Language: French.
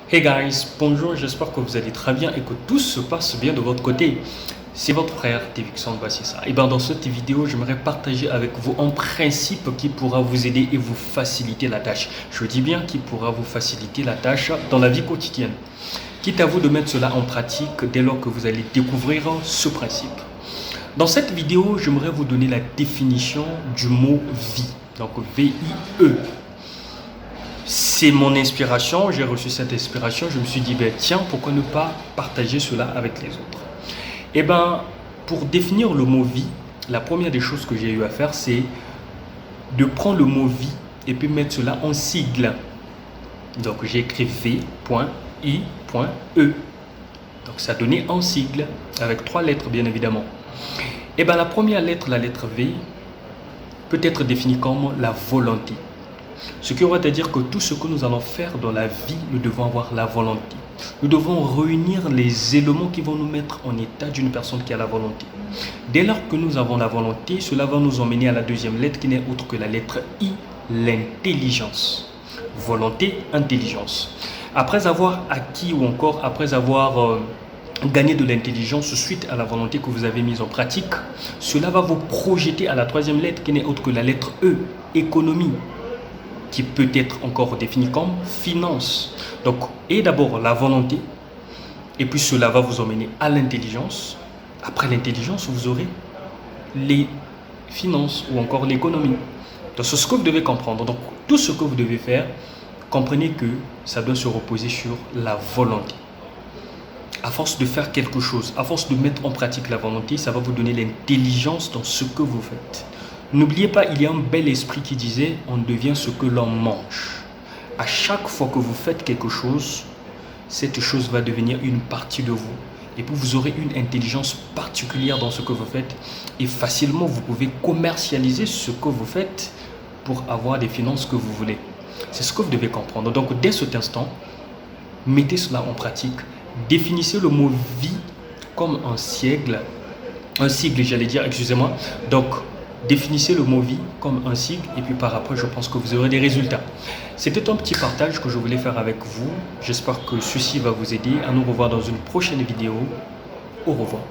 Hey guys, bonjour, j'espère que vous allez très bien et que tout se passe bien de votre côté. C'est votre frère Tevixon Bassissa. Et bien dans cette vidéo, j'aimerais partager avec vous un principe qui pourra vous aider et vous faciliter la tâche. Je dis bien qui pourra vous faciliter la tâche dans la vie quotidienne. Quitte à vous de mettre cela en pratique dès lors que vous allez découvrir ce principe. Dans cette vidéo, j'aimerais vous donner la définition du mot vie. Donc V-I-E. C'est mon inspiration, j'ai reçu cette inspiration, je me suis dit, ben, tiens, pourquoi ne pas partager cela avec les autres? Et bien, pour définir le mot vie, la première des choses que j'ai eu à faire, c'est de prendre le mot vie et puis mettre cela en sigle. Donc j'ai écrit V.I.E. Donc ça donnait un sigle avec 3 lettres, bien évidemment. Et bien la première lettre, la lettre V, peut être définie comme la volonté. Ce qui aurait à dire que tout ce que nous allons faire dans la vie, nous devons avoir la volonté. Nous devons réunir les éléments qui vont nous mettre en état d'une personne qui a la volonté. Dès lors que nous avons la volonté, cela va nous emmener à la deuxième lettre qui n'est autre que la lettre I, l'intelligence. Volonté, intelligence. Après avoir acquis ou encore après avoir gagné de l'intelligence suite à la volonté que vous avez mise en pratique, cela va vous projeter à la troisième lettre qui n'est autre que la lettre E, économie, qui peut être encore défini comme finance. Donc, et d'abord la volonté, et puis cela va vous emmener à l'intelligence. Après l'intelligence, vous aurez les finances ou encore l'économie. Donc, c'est ce que vous devez comprendre. Donc, tout ce que vous devez faire, comprenez que ça doit se reposer sur la volonté. À force de faire quelque chose, à force de mettre en pratique la volonté, ça va vous donner l'intelligence dans ce que vous faites. N'oubliez pas, il y a un bel esprit qui disait « on devient ce que l'on mange ». À chaque fois que vous faites quelque chose, cette chose va devenir une partie de vous. Et puis vous aurez une intelligence particulière dans ce que vous faites. Et facilement, vous pouvez commercialiser ce que vous faites pour avoir des finances que vous voulez. C'est ce que vous devez comprendre. Donc dès cet instant, mettez cela en pratique. Définissez le mot « vie » comme un sigle, j'allais dire, excusez-moi. Donc, définissez le mot vie comme un sigle et puis par après, je pense que vous aurez des résultats. C'était un petit partage que je voulais faire avec vous. J'espère que ceci va vous aider. À nous revoir dans une prochaine vidéo. Au revoir.